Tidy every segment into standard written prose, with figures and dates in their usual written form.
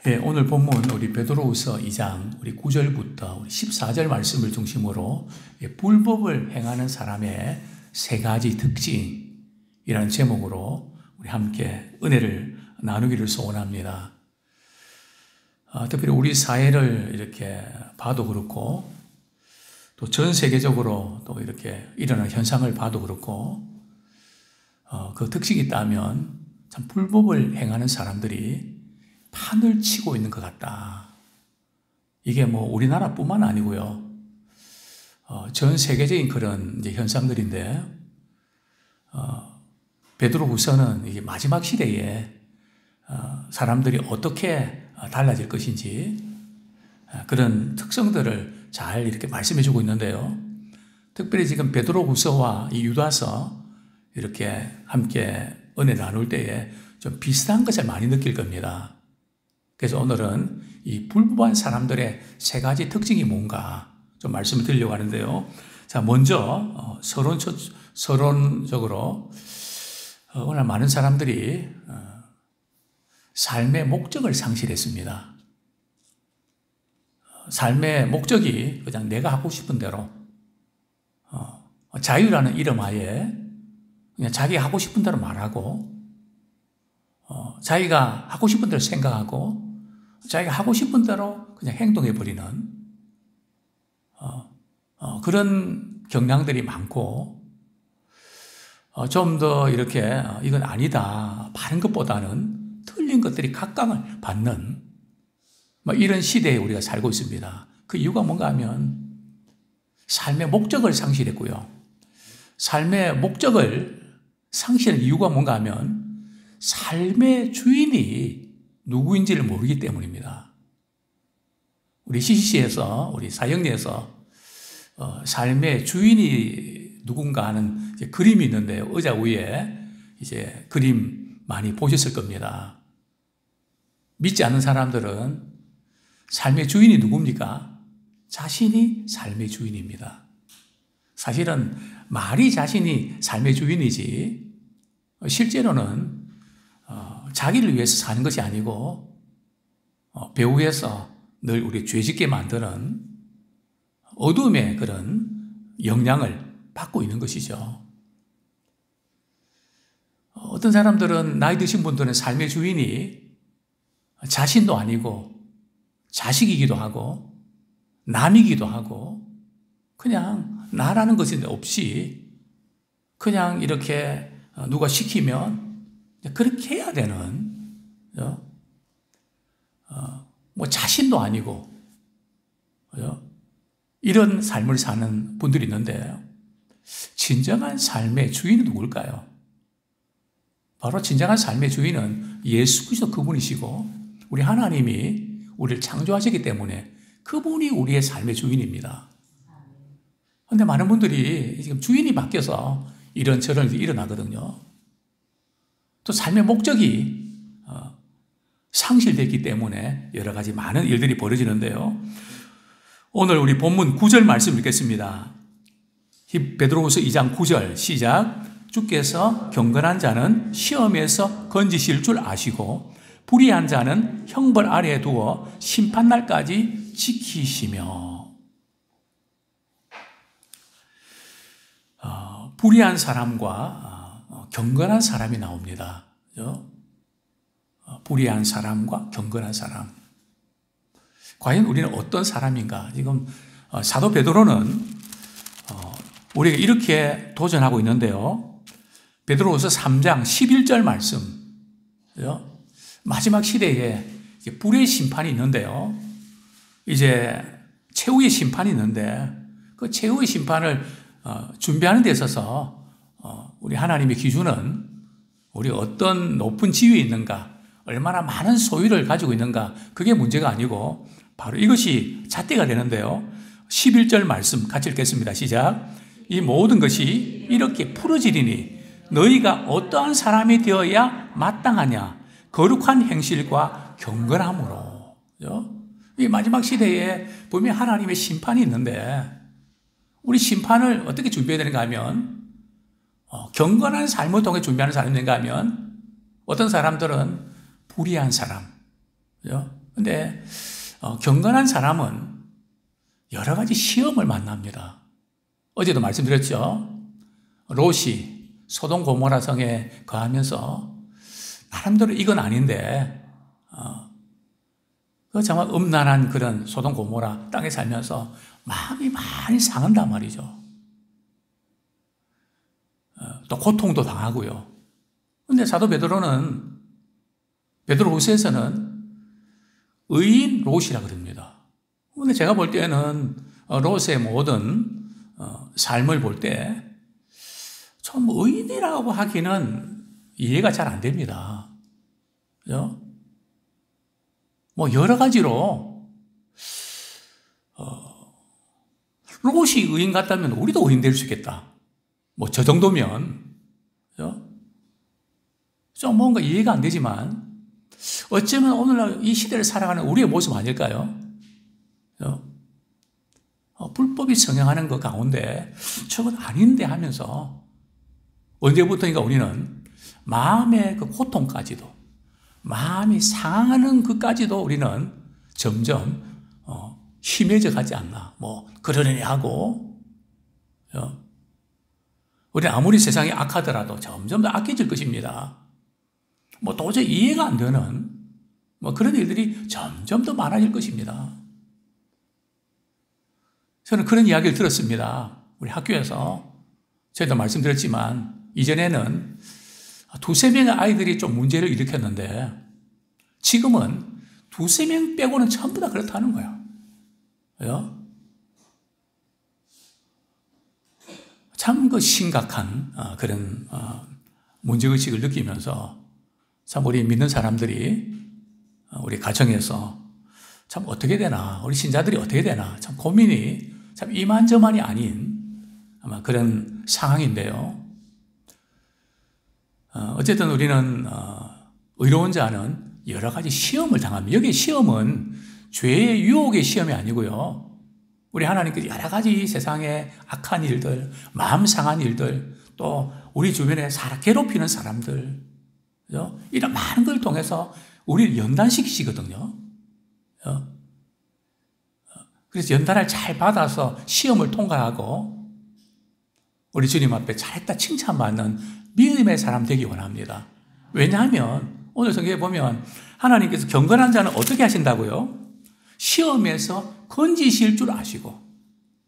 예, 오늘 본문 우리 베드로후서 2장 우리 9절부터 우리 14절 말씀을 중심으로 불법을 행하는 사람의 세 가지 특징이라는 제목으로 우리 함께 은혜를 나누기를 소원합니다. 특별히 우리 사회를 이렇게 봐도 그렇고 또 전 세계적으로 또 이렇게 일어나는 현상을 봐도 그렇고 그 특징이 있다면 참 불법을 행하는 사람들이 판을 치고 있는 것 같다. 이게 뭐 우리나라뿐만 아니고요. 전 세계적인 그런 이제 현상들인데, 베드로후서는 이게 마지막 시대에 사람들이 어떻게 달라질 것인지 그런 특성들을 잘 이렇게 말씀해주고 있는데요. 특별히 지금 베드로후서와 이 유다서 이렇게 함께 은혜 나눌 때에 좀 비슷한 것을 많이 느낄 겁니다. 그래서 오늘은 이 불법한 사람들의 세 가지 특징이 뭔가 좀 말씀을 드리려고 하는데요. 자, 먼저 서론적으로 오늘 많은 사람들이 삶의 목적을 상실했습니다. 삶의 목적이 그냥 내가 하고 싶은 대로 자유라는 이름 하에 그냥 자기가 하고 싶은 대로 말하고 자기가 하고 싶은 대로 생각하고 자기가 하고 싶은 대로 그냥 행동해버리는 그런 경향들이 많고 좀 더 이렇게 이건 아니다 바른 것보다는 틀린 것들이 각광을 받는 이런 시대에 우리가 살고 있습니다. 그 이유가 뭔가 하면 삶의 목적을 상실했고요. 삶의 목적을 상실한 이유가 뭔가 하면 삶의 주인이 누구인지를 모르기 때문입니다. 우리 CCC에서, 우리 사형리에서 삶의 주인이 누군가 하는 이제 그림이 있는데요. 의자 위에 이제 그림 많이 보셨을 겁니다. 믿지 않는 사람들은 삶의 주인이 누굽니까? 자신이 삶의 주인입니다. 사실은 말이 자신이 삶의 주인이지 실제로는 자기를 위해서 사는 것이 아니고 배후에서 늘 우리 죄짓게 만드는 어둠의 그런 영향을 받고 있는 것이죠. 어떤 사람들은 나이 드신 분들은 삶의 주인이 자신도 아니고 자식이기도 하고 남이기도 하고 그냥 나라는 것이 없이 그냥 이렇게 누가 시키면 그렇게 해야 되는 뭐 자신도 아니고 이런 삶을 사는 분들이 있는데 진정한 삶의 주인은 누굴까요? 바로 진정한 삶의 주인은 예수 그리스도 그분이시고 우리 하나님이 우리를 창조하셨기 때문에 그분이 우리의 삶의 주인입니다. 그런데 많은 분들이 지금 주인이 바뀌어서 이런저런 일이 일어나거든요. 또 삶의 목적이 상실됐기 때문에 여러 가지 많은 일들이 벌어지는데요. 오늘 우리 본문 9절 말씀 읽겠습니다. 베드로후서 2장 9절 시작. 주께서 경건한 자는 시험에서 건지실 줄 아시고 불의한 자는 형벌 아래에 두어 심판날까지 지키시며. 불의한 사람과 경건한 사람이 나옵니다. 불의한 사람과 경건한 사람. 과연 우리는 어떤 사람인가? 지금 사도 베드로는 우리가 이렇게 도전하고 있는데요. 베드로후서 3장 11절 말씀. 마지막 시대에 불의 심판이 있는데요. 이제 최후의 심판이 있는데 그 최후의 심판을 준비하는 데 있어서 우리 하나님의 기준은 우리 어떤 높은 지위에 있는가, 얼마나 많은 소유를 가지고 있는가, 그게 문제가 아니고 바로 이것이 잣대가 되는데요. 11절 말씀 같이 읽겠습니다. 시작. 이 모든 것이 이렇게 풀어지리니 너희가 어떠한 사람이 되어야 마땅하냐? 거룩한 행실과 경건함으로. 이 마지막 시대에 보면 하나님의 심판이 있는데 우리 심판을 어떻게 준비해야 되는가 하면 경건한 삶을 통해 준비하는 사람이 있는가 하면 어떤 사람들은 불의한 사람, 근데 경건한 사람은 여러 가지 시험을 만납니다. 어제도 말씀드렸죠. 롯이 소돔 고모라 성에 거하면서 나름대로 이건 아닌데 그 정말 음란한 그런 소돔 고모라 땅에 살면서 마음이 많이 상한단 말이죠. 또 고통도 당하고요. 근데 사도 베드로후서에서는 의인 롯이라 그럽니다. 근데 제가 볼 때는 롯의 모든 삶을 볼 때 참 의인이라고 하기는 이해가 잘 안 됩니다. 그죠? 뭐 여러 가지로 롯이 의인 같다면 우리도 의인 될 수 있겠다. 뭐 저 정도면 그죠? 좀 뭔가 이해가 안 되지만 어쩌면 오늘날 이 시대를 살아가는 우리의 모습 아닐까요? 그죠? 불법이 성행하는 것 가운데 저건 아닌데 하면서 언제부터인가 우리는 마음의 그 고통까지도 마음이 상하는 것까지도 우리는 점점 심해져 가지 않나. 뭐 그러려니 하고 우리는 아무리 세상이 악하더라도 점점 더 악해질 것입니다. 뭐 도저히 이해가 안 되는 뭐 그런 일들이 점점 더 많아질 것입니다. 저는 그런 이야기를 들었습니다. 우리 학교에서 저희도 말씀드렸지만 이전에는 두세 명의 아이들이 좀 문제를 일으켰는데 지금은 두세 명 빼고는 전부 다 그렇다는 거예요. 왜요? 참 그 심각한 그런 문제의식을 느끼면서 참 우리 믿는 사람들이 우리 가정에서 참 어떻게 되나, 우리 신자들이 어떻게 되나 참 고민이 참 이만저만이 아닌 아마 그런 상황인데요. 어쨌든 우리는 의로운 자는 여러 가지 시험을 당합니다. 여기 시험은 죄의 유혹의 시험이 아니고요. 우리 하나님께서 여러 가지 세상의 악한 일들, 마음 상한 일들, 또 우리 주변에 괴롭히는 사람들, 그죠? 이런 많은 걸 통해서 우리를 연단시키시거든요. 그래서 연단을 잘 받아서 시험을 통과하고 우리 주님 앞에 잘했다 칭찬받는 믿음의 사람 되기 원합니다. 왜냐하면 오늘 성경에 보면 하나님께서 경건한 자는 어떻게 하신다고요? 시험에서 건지실 줄 아시고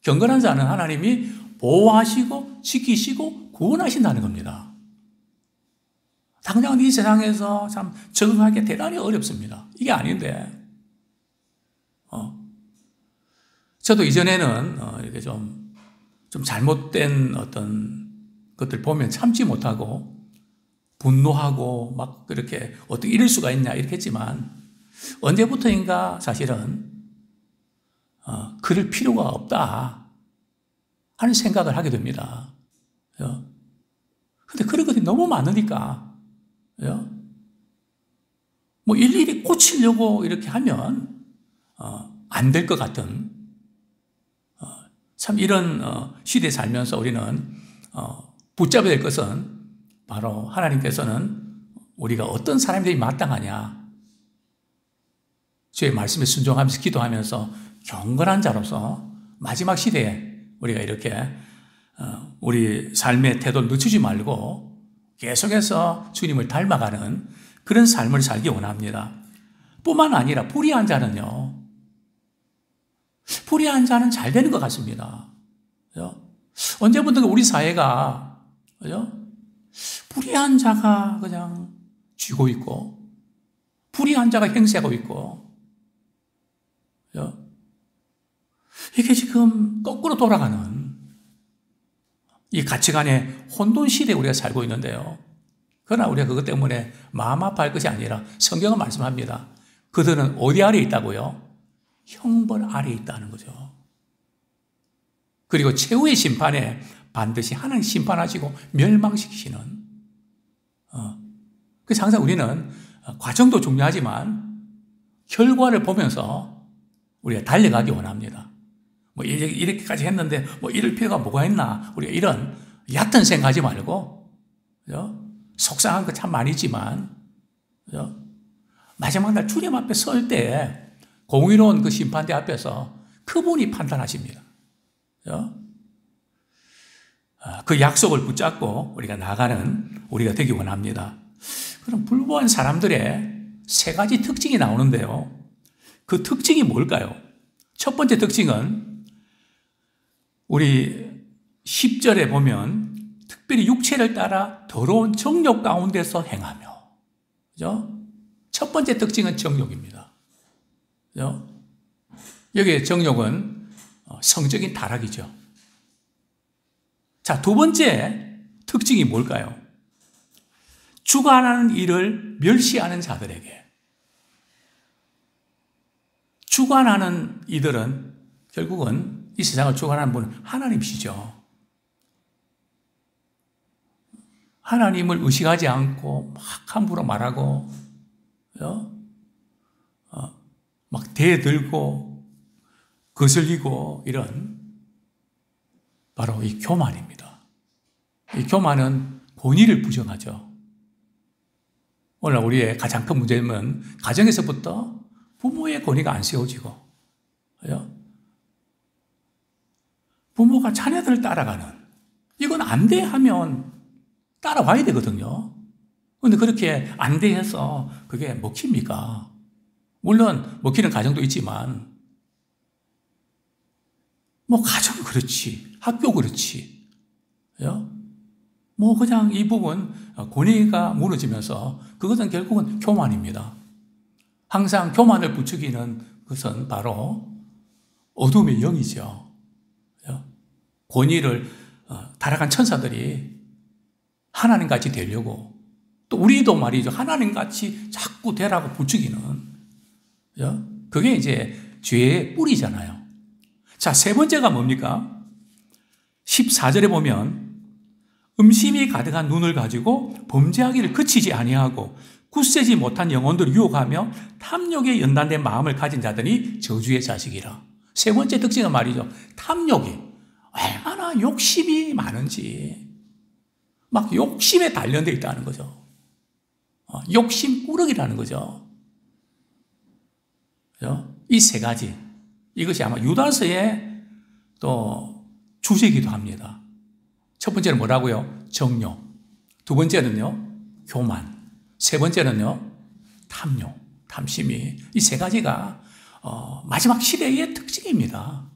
경건한 자는 하나님이 보호하시고 지키시고 구원하신다는 겁니다. 당장 이 세상에서 참 적응하기 대단히 어렵습니다. 이게 아닌데 저도 이전에는 이렇게 좀 잘못된 어떤 것들 보면 참지 못하고 분노하고 막 그렇게 어떻게 이럴 수가 있냐 이렇게 했지만 언제부터인가 사실은 그럴 필요가 없다 하는 생각을 하게 됩니다. 그런데 그런 것이 너무 많으니까 뭐 일일이 고치려고 이렇게 하면 안 될 것 같은 참 이런 시대에 살면서 우리는 붙잡아야 될 것은 바로 하나님께서는 우리가 어떤 사람들이 마땅하냐 주의 말씀에 순종하면서 기도하면서 경건한 자로서 마지막 시대에 우리가 이렇게 우리 삶의 태도를 늦추지 말고 계속해서 주님을 닮아가는 그런 삶을 살기 원합니다. 뿐만 아니라 불의한 자는요. 불의한 자는 잘 되는 것 같습니다. 언제부턴가 우리 사회가 불의한 자가 그냥 쥐고 있고 불의한 자가 행세하고 있고 이게 지금 거꾸로 돌아가는 이 가치관의 혼돈 시대에 우리가 살고 있는데요. 그러나 우리가 그것 때문에 마음 아파할 것이 아니라 성경은 말씀합니다. 그들은 어디 아래에 있다고요? 형벌 아래에 있다는 거죠. 그리고 최후의 심판에 반드시 하나님 심판하시고 멸망시키시는 그래서 항상 우리는 과정도 중요하지만 결과를 보면서 우리가 달려가기 원합니다. 뭐 이렇게까지 했는데 뭐 이럴 필요가 뭐가 있나 우리가 이런 얕은 생각하지 말고 그죠? 속상한 거 참 많이 있지만 그죠? 마지막 날 주님 앞에 설 때 공의로운 그 심판대 앞에서 그분이 판단하십니다. 그죠? 그 약속을 붙잡고 우리가 나가는 우리가 되기 원합니다. 그럼 불구한 사람들의 세 가지 특징이 나오는데요. 그 특징이 뭘까요? 첫 번째 특징은 우리 10절에 보면 특별히 육체를 따라 더러운 정욕 가운데서 행하며. 그죠? 첫 번째 특징은 정욕입니다. 그죠? 여기에 정욕은 성적인 타락이죠. 자, 두 번째 특징이 뭘까요? 주관하는 일을 멸시하는 자들에게. 주관하는 이들은 결국은 이 세상을 주관하는 분은 하나님이시죠. 하나님을 의식하지 않고 막 함부로 말하고, 막 대들고 거슬리고 이런 바로 이 교만입니다. 이 교만은 권위를 부정하죠. 오늘 우리의 가장 큰 문제는 가정에서부터 부모의 권위가 안 세워지고, 부모가 자녀들을 따라가는, 이건 안 돼 하면 따라와야 되거든요. 그런데 그렇게 안 돼 해서 그게 먹힙니까? 물론 먹히는 가정도 있지만, 뭐 가정 그렇지, 학교 그렇지, 뭐 그냥 이 부분 권위가 무너지면서 그것은 결국은 교만입니다. 항상 교만을 부추기는 것은 바로 어둠의 영이죠. 권위를 타락한 천사들이 하나님같이 되려고, 또 우리도 말이죠, 하나님같이 자꾸 되라고 부추기는, 그게 이제 죄의 뿌리잖아요. 자, 세 번째가 뭡니까? 14절에 보면 음심이 가득한 눈을 가지고 범죄하기를 그치지 아니하고 굳세지 못한 영혼들을 유혹하며 탐욕에 연단된 마음을 가진 자들이 저주의 자식이라. 세 번째 특징은 말이죠, 탐욕이 얼마나 욕심이 많은지, 막 욕심에 단련되어 있다는 거죠. 욕심 꾸러기라는 거죠. 이 세 가지, 이것이 아마 유다서의 또 주제이기도 합니다. 첫 번째는 뭐라고요? 정욕. 두 번째는요, 교만. 세 번째는요, 탐욕, 탐심이. 이 세 가지가 마지막 시대의 특징입니다.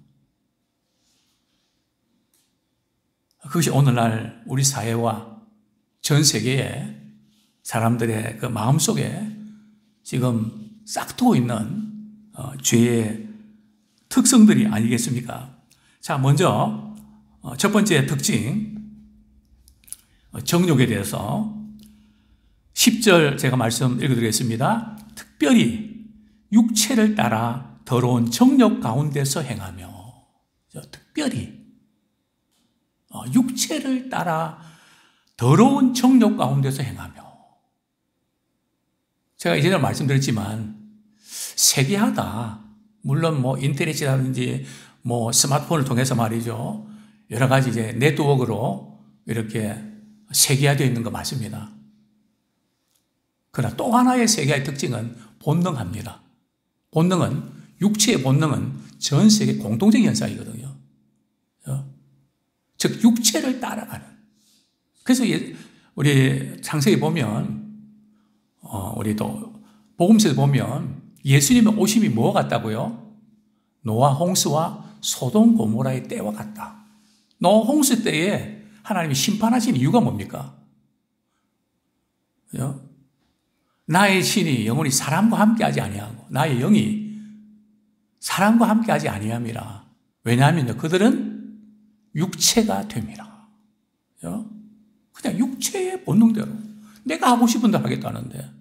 그것이 오늘날 우리 사회와 전 세계의 사람들의 그 마음속에 지금 싹트고 있는 죄의 특성들이 아니겠습니까? 자, 먼저 첫 번째 특징, 정욕에 대해서 10절 제가 말씀 읽어드리겠습니다. 특별히 육체를 따라 더러운 정욕 가운데서 행하며. 특별히 육체를 따라 더러운 정욕 가운데서 행하며. 제가 이전에 말씀드렸지만 세계화다. 물론 뭐 인터넷이라든지 뭐 스마트폰을 통해서 말이죠, 여러 가지 이제 네트워크로 이렇게 세계화되어 있는 거 맞습니다. 그러나 또 하나의 세계화의 특징은 본능합니다. 본능은, 육체의 본능은 전 세계 공통적인 현상이거든요. 즉 육체를 따라가는. 그래서 우리 창세기 보면, 우리 또 복음서에 보면 예수님의 오심이 뭐와 같다고요? 노아 홍수와 소돔 고모라의 때와 같다. 노아 홍수 때에 하나님이 심판하신 이유가 뭡니까? 나의 신이 영원히 사람과 함께하지 아니하고 나의 영이 사람과 함께하지 아니함이라. 왜냐하면 그들은 육체가 됨이라. 그냥 육체의 본능대로 내가 하고 싶은 대로 하겠다는데,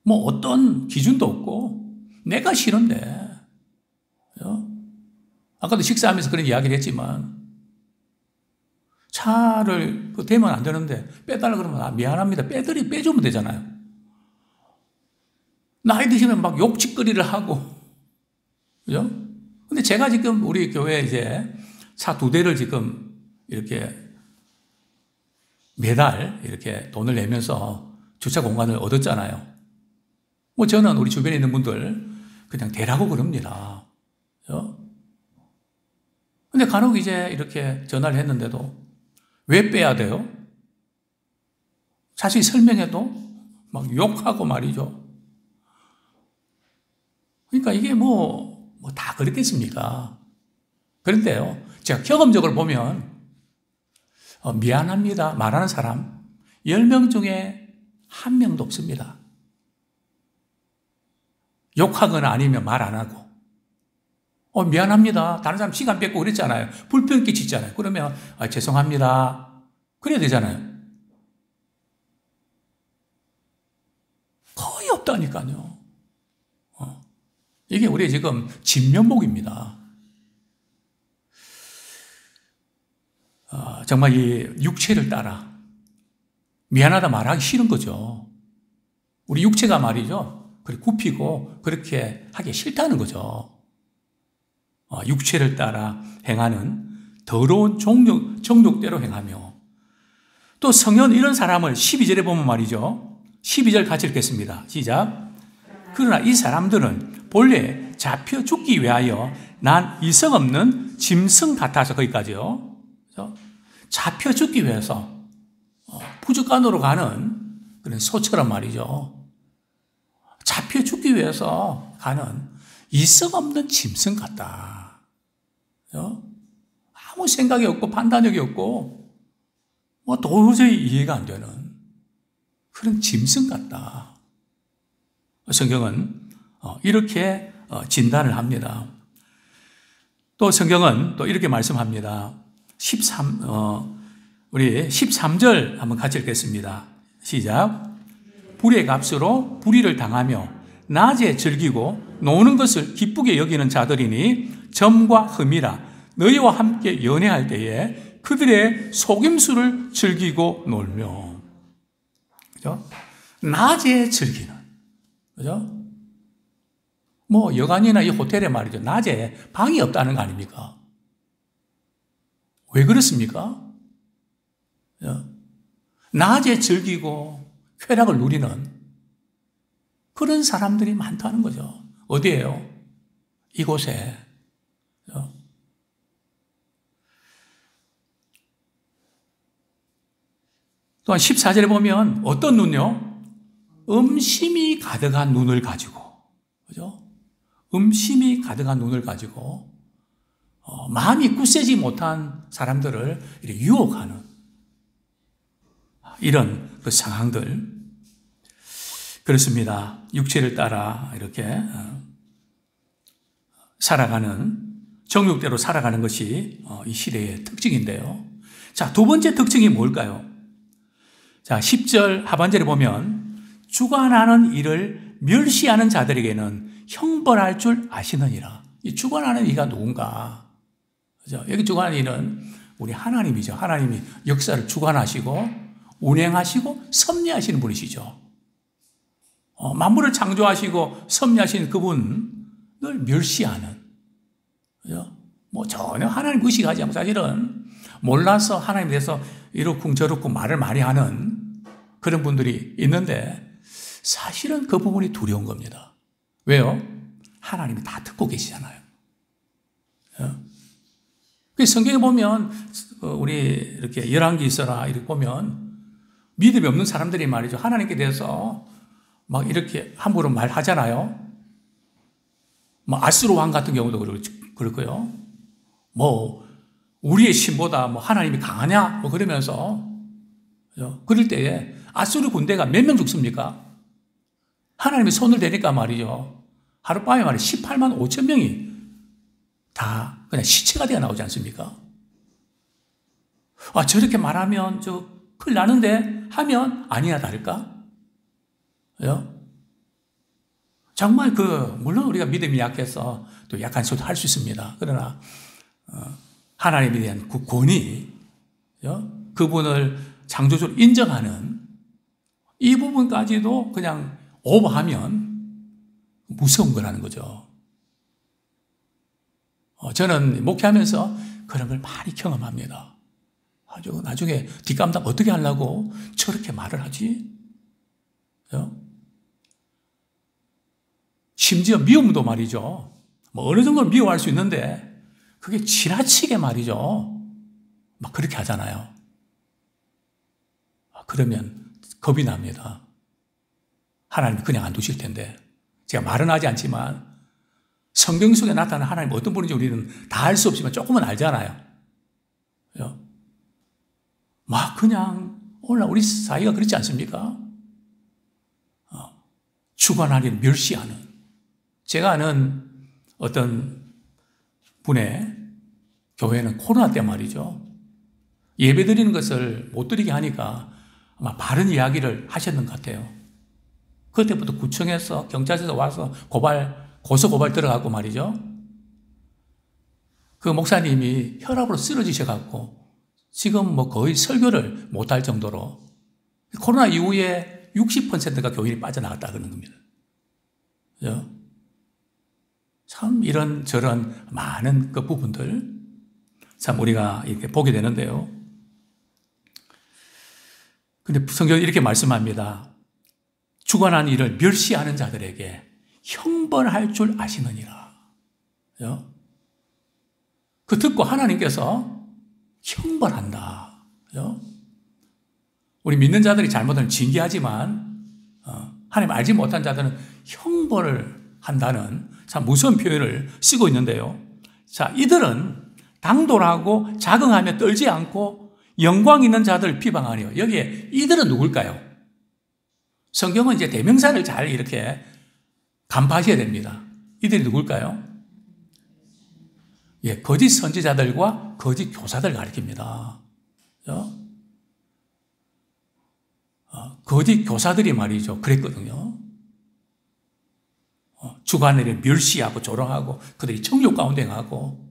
뭐 어떤 기준도 없고 내가 싫은데, 아까도 식사하면서 그런 이야기를 했지만 차를 대면 안 되는데 빼달라 그러면 미안합니다, 빼주면 되잖아요. 나이 드시면 막 욕짓거리를 하고, 그죠? 근데 제가 지금 우리 교회에 이제 차 2대를 지금 이렇게 매달 이렇게 돈을 내면서 주차 공간을 얻었잖아요. 뭐 저는 우리 주변에 있는 분들 그냥 대라고 그럽니다. 근데 간혹 이제 이렇게 전화를 했는데도 왜 빼야 돼요? 자세히 설명해도 막 욕하고 말이죠. 그러니까 이게 뭐 다 그렇겠습니까? 그런데요, 제가 경험적으로 보면, 미안합니다 말하는 사람 10명 중에 1명도 없습니다. 욕하거나 아니면 말 안 하고. 미안합니다. 다른 사람 시간 뺏고 그랬잖아요. 불편 끼치잖아요. 그러면, 죄송합니다. 그래야 되잖아요. 거의 없다니까요. 이게 우리 지금 진면목입니다. 정말 이 육체를 따라 미안하다 말하기 싫은 거죠. 우리 육체가 말이죠. 그렇게 굽히고 그렇게 하기 싫다는 거죠. 육체를 따라 행하는 더러운 정욕대로 행하며, 또 성현 이런 사람을 12절에 보면 말이죠. 12절 같이 읽겠습니다. 시작. 그러나 이 사람들은 본래 잡혀 죽기 위하여 난 이성 없는 짐승 같아서, 거기까지요. 잡혀 죽기 위해서 부족간으로 가는 그런 소처럼 말이죠. 잡혀 죽기 위해서 가는 이성 없는 짐승 같다. 아무 생각이 없고 판단력이 없고 도저히 이해가 안 되는 그런 짐승 같다. 성경은 이렇게 진단을 합니다. 또 성경은 또 이렇게 말씀합니다. 우리 13절 한번 같이 읽겠습니다. 시작. 불의 값으로 불의를 당하며 낮에 즐기고 노는 것을 기쁘게 여기는 자들이니 점과 흠이라. 너희와 함께 연애할 때에 그들의 속임수를 즐기고 놀며. 그죠? 낮에 즐기는. 그죠? 여관이나 이 호텔에 말이죠. 낮에 방이 없다는 거 아닙니까? 왜 그렇습니까? 낮에 즐기고 쾌락을 누리는 그런 사람들이 많다는 거죠. 어디예요? 이곳에. 또한 14절에 보면 어떤 눈요? 음심이 가득한 눈을 가지고, 그죠? 음심이 가득한 눈을 가지고, 마음이 굳세지 못한 사람들을 이렇게 유혹하는 이런 그 상황들. 그렇습니다. 육체를 따라 이렇게 살아가는, 정욕대로 살아가는 것이 이 시대의 특징인데요. 자, 두 번째 특징이 뭘까요? 자, 10절 하반절에 보면 주관하는 일을 멸시하는 자들에게는 형벌할 줄 아시느니라. 이 주관하는 이가 누군가? 그죠? 여기 주관하는 이는 우리 하나님이죠. 하나님이 역사를 주관하시고 운행하시고 섭리하시는 분이시죠. 만물을 창조하시고 섭리하시는 그분을 멸시하는, 그죠? 전혀 하나님 의식하지 않고 사실은 몰라서 하나님에 대해서 이렇쿵 저렇쿵 말을 많이 하는 그런 분들이 있는데 사실은 그 부분이 두려운 겁니다. 왜요? 하나님이 다 듣고 계시잖아요. 성경에 보면 우리 이렇게 열왕기서나 이렇게 보면 믿음이 없는 사람들이 말이죠. 하나님께 대해서 막 이렇게 함부로 말하잖아요. 아수르 왕 같은 경우도 그럴 거예요. 우리의 신보다 하나님이 강하냐? 그러면서, 그럴 때에 아수르 군대가 몇 명 죽습니까? 하나님이 손을 대니까 말이죠. 하룻밤에 18만 5천 명이 다 그냥 시체가 되어 나오지 않습니까? 저렇게 말하면 큰일 나는데 하면 아니나 다를까? 정말 물론 우리가 믿음이 약해서 또 약한 소리도 할 수 있습니다. 그러나, 하나님에 대한 그 권위, 그분을 창조주로 인정하는 이 부분까지도 그냥 오버하면 무서운 거라는 거죠. 저는 목회하면서 그런 걸 많이 경험합니다. 아주 나중에 뒷감당 어떻게 하려고 저렇게 말을 하지? 심지어 미움도 말이죠. 뭐 어느 정도는 미워할 수 있는데 그게 지나치게 말이죠. 막 그렇게 하잖아요. 그러면 겁이 납니다. 하나님이 그냥 안 두실 텐데. 제가 말은 하지 않지만 성경 속에 나타나는 하나님 어떤 분인지 우리는 다 알 수 없지만 조금은 알잖아요. 막 그냥 오늘 우리 사이가 그렇지 않습니까? 주관하는 일을 멸시하는. 제가 아는 어떤 분의 교회는 코로나 때 말이죠. 예배 드리는 것을 못 드리게 하니까 아마 바른 이야기를 하셨는 것 같아요. 그때부터 구청에서 경찰서에서 와서 고소 고발 들어가고 말이죠. 그 목사님이 혈압으로 쓰러지셔갖고 지금 뭐 거의 설교를 못할 정도로 코로나 이후에 60%가 교인이 빠져나갔다 그러는 겁니다. 참 이런 저런 많은 그 부분들 참 우리가 이렇게 보게 되는데요. 근데 성경은 이렇게 말씀합니다. 주관한 일을 멸시하는 자들에게 형벌할 줄 아시느니라. 그 듣고 하나님께서 형벌한다. 우리 믿는 자들이 잘못하면 징계하지만 하나님 알지 못한 자들은 형벌을 한다는 참 무서운 표현을 쓰고 있는데요. 자, 이들은 당돌하고 자긍하며 떨지 않고 영광 있는 자들 비방하니요. 여기에 이들은 누굴까요? 성경은 이제 대명사를 잘 이렇게 간파하셔야 됩니다. 이들이 누굴까요? 예, 거짓 선지자들과 거짓 교사들 가리킵니다. 거짓 교사들이 말이죠. 그랬거든요. 주관을 멸시하고 조롱하고 그들이 정욕 가운데 행하고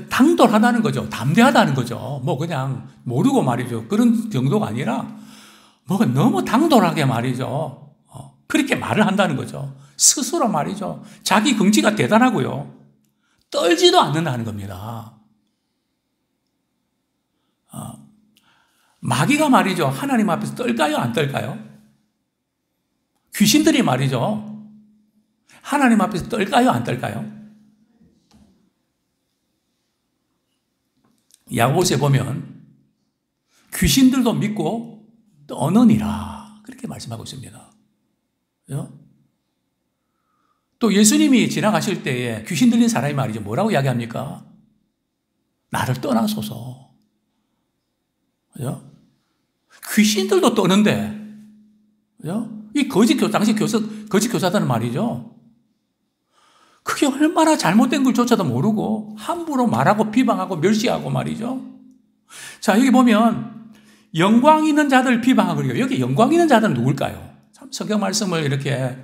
당돌하다는 거죠. 담대하다는 거죠. 뭐 그냥 모르고 말이죠. 그런 정도가 아니라 뭐가 너무 당돌하게 말이죠. 그렇게 말을 한다는 거죠. 스스로 말이죠. 자기 긍지가 대단하고요. 떨지도 않는다는 겁니다. 마귀가 말이죠. 하나님 앞에서 떨까요? 안 떨까요? 귀신들이 말이죠. 하나님 앞에서 떨까요? 안 떨까요? 야고보서에 보면 귀신들도 믿고 떠느니라 그렇게 말씀하고 있습니다. 또 예수님이 지나가실 때에 귀신 들린 사람이 말이죠. 뭐라고 이야기합니까? 나를 떠나소서. 귀신들도 떠는데 이 거짓 교사들은 말이죠. 그게 얼마나 잘못된 걸조차도 모르고 함부로 말하고 비방하고 멸시하고 말이죠. 자, 여기 보면 영광 있는 자들 비방하고 그래요. 여기 영광 있는 자들은 누굴까요? 참 성경 말씀을 이렇게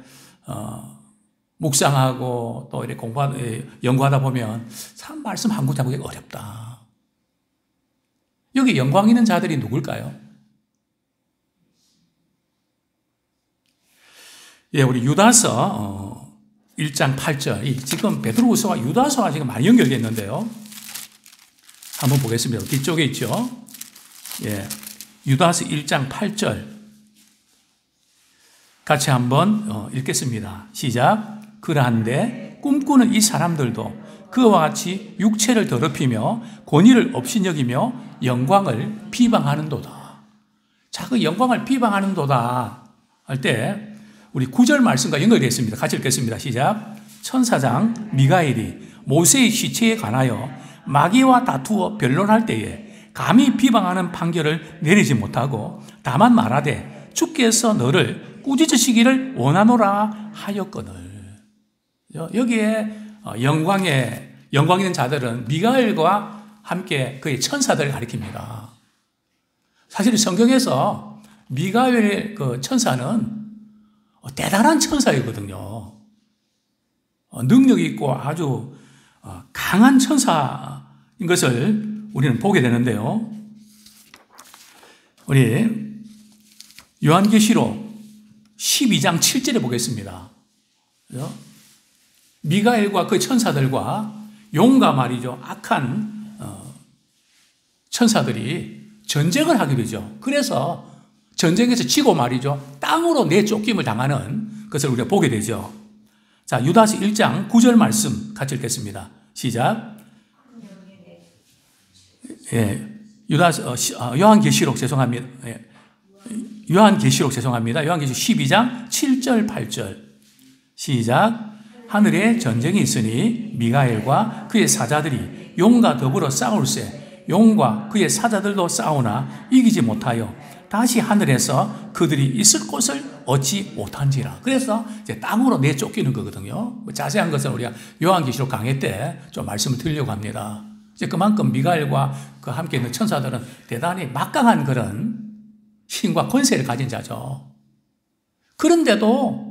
묵상하고 또 이렇게 연구하다 보면 참 말씀 한 구절 한 구절 어렵다. 여기 영광 있는 자들이 누굴까요? 예, 우리 유다서 1장 8절. 지금 베드로후서와 유다서가 지금 많이 연결되어 있는데요. 한번 보겠습니다. 뒤쪽에 있죠. 예, 유다서 1장 8절. 같이 한번 읽겠습니다. 시작. 그러한데 꿈꾸는 이 사람들도 그와 같이 육체를 더럽히며 권위를 업신여기며 영광을 비방하는도다. 자, 그 영광을 비방하는도다 할 때 우리 9절 말씀과 연결되어 있습니다. 같이 읽겠습니다. 시작. 천사장 미가엘이 모세의 시체에 관하여 마귀와 다투어 변론할 때에 감히 비방하는 판결을 내리지 못하고 다만 말하되 주께서 너를 꾸짖으시기를 원하노라 하였거늘. 여기에 영광 있는 자들은 미가엘과 함께 그의 천사들을 가리킵니다. 사실 성경에서 미가엘 그 천사는 대단한 천사이거든요. 능력이 있고 아주 강한 천사인 것을 우리는 보게 되는데요. 우리 요한계시록 12장 7절에 보겠습니다. 미가엘과 그 천사들과 용과 말이죠. 악한 천사들이 전쟁을 하게 되죠. 그래서 전쟁에서 지고 말이죠. 땅으로 내쫓김을 당하는 것을 우리가 보게 되죠. 자, 유다서 1장 9절 말씀 같이 읽겠습니다. 시작. 예, 요한계시록 죄송합니다. 예, 요한계시록 12장 7절 8절 시작. 하늘에 전쟁이 있으니 미가엘과 그의 사자들이 용과 더불어 싸울세 용과 그의 사자들도 싸우나 이기지 못하여 다시 하늘에서 그들이 있을 곳을 얻지 못한지라. 그래서 이제 땅으로 내쫓기는 거거든요. 자세한 것은 우리가 요한계시록 강의 때 좀 말씀을 드리려고 합니다. 이제 그만큼 미가엘과 그 함께 있는 천사들은 대단히 막강한 그런 힘과 권세를 가진 자죠. 그런데도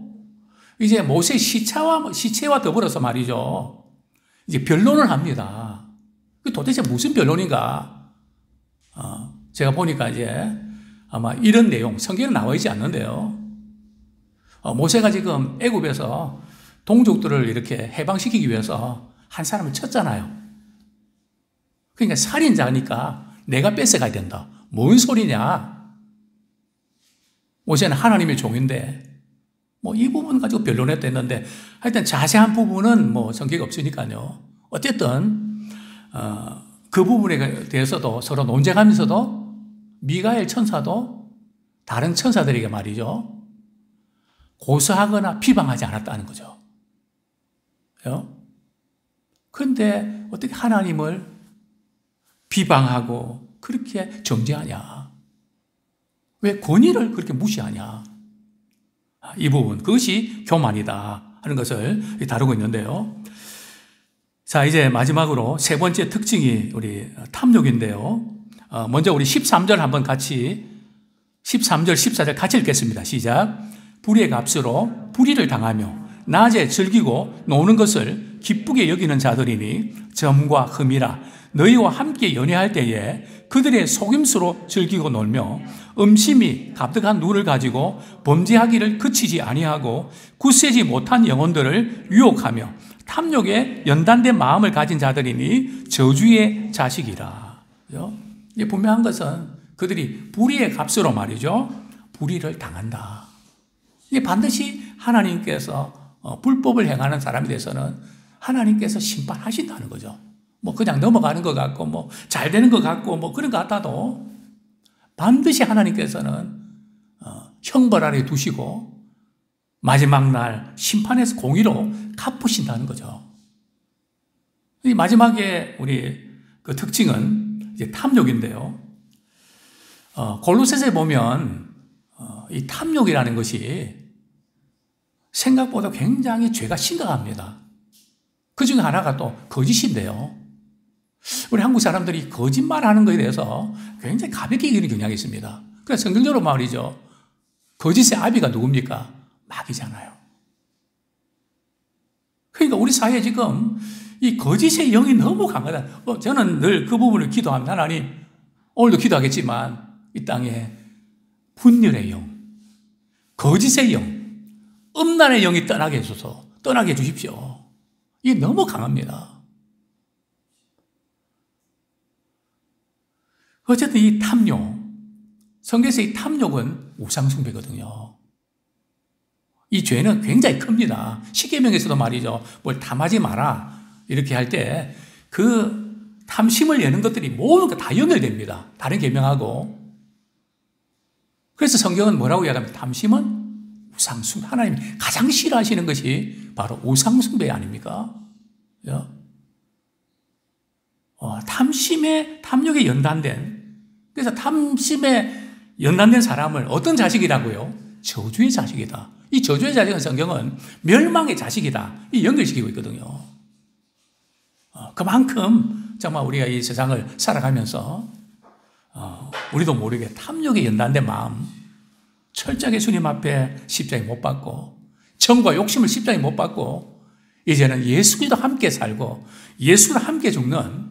이제 모세 시체와 더불어서 말이죠. 이제 변론을 합니다. 도대체 무슨 변론인가? 제가 보니까 이제 아마 이런 내용, 성경에 나와 있지 않는데요. 모세가 지금 애굽에서 동족들을 이렇게 해방시키기 위해서 한 사람을 쳤잖아요. 그러니까 살인자니까 내가 뺏어가야 된다. 뭔 소리냐? 모세는 하나님의 종인데 이 부분 가지고 변론했다 했는데 하여튼 자세한 부분은 성경이 없으니까요. 어쨌든 그 부분에 대해서도 서로 논쟁하면서도 미가엘 천사도 다른 천사들에게 말이죠. 고소하거나 비방하지 않았다는 거죠. 그런데 어떻게 하나님을 비방하고 그렇게 정죄하냐? 왜 권위를 그렇게 무시하냐? 이 부분, 그것이 교만이다 하는 것을 다루고 있는데요. 자, 이제 마지막으로 세 번째 특징이 우리 탐욕인데요. 먼저 우리 13절 한번 같이 13절, 14절 같이 읽겠습니다. 시작. 불의의 값으로 불의를 당하며 낮에 즐기고 노는 것을 기쁘게 여기는 자들이니 점과 흠이라. 너희와 함께 연애할 때에 그들의 속임수로 즐기고 놀며 음심이 가득한 눈을 가지고 범죄하기를 그치지 아니하고 굳세지 못한 영혼들을 유혹하며 탐욕에 연단된 마음을 가진 자들이니 저주의 자식이라. 이게 분명한 것은 그들이 불의의 값으로 말이죠. 불의를 당한다. 이게 반드시 하나님께서 불법을 행하는 사람에 대해서는 하나님께서 심판하신다는 거죠. 그냥 넘어가는 것 같고, 잘 되는 것 같고, 그런 것 같아도 반드시 하나님께서는 형벌 아래 두시고 마지막 날 심판에서 공의로 갚으신다는 거죠. 이 마지막에 우리 그 특징은 이제 탐욕인데요. 골로새서에 보면 이 탐욕이라는 것이 생각보다 굉장히 죄가 심각합니다. 그 중에 하나가 또 거짓인데요. 우리 한국 사람들이 거짓말하는 것에 대해서 굉장히 가볍게 여기는 경향이 있습니다. 그래서 성경적으로 말이죠. 거짓의 아비가 누굽니까? 마귀잖아요. 그러니까 우리 사회에 지금 이 거짓의 영이 너무 강하다. 저는 늘 그 부분을 기도합니다. 하나님, 오늘도 기도하겠지만 이 땅에 분열의 영, 거짓의 영, 음란의 영이 떠나게 해주소서. 떠나게 해주십시오. 이게 너무 강합니다. 어쨌든 이 탐욕, 성경에서 이 탐욕은 우상숭배거든요. 이 죄는 굉장히 큽니다. 십계명에서도 말이죠. 뭘 탐하지 마라. 이렇게 할 때 그 탐심을 여는 것들이 모든 거 다 연결됩니다. 다른 계명하고. 그래서 성경은 뭐라고 이야기하면 탐심은 우상숭배. 하나님이 가장 싫어하시는 것이 바로 우상숭배 아닙니까? 탐욕에 연단된, 그래서 탐심에 연단된 사람을 어떤 자식이라고요? 저주의 자식이다. 이 저주의 자식은 성경은 멸망의 자식이다. 이 연결시키고 있거든요. 그만큼 정말 우리가 이 세상을 살아가면서 우리도 모르게 탐욕에 연단된 마음, 철저하게 주님 앞에 십자가에 못 박고 정과 욕심을 십자가에 못 박고 이제는 예수님과 함께 살고 예수와 함께 죽는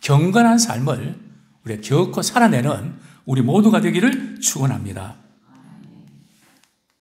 경건한 삶을 우리가 결코 살아내는 우리 모두가 되기를 축원합니다.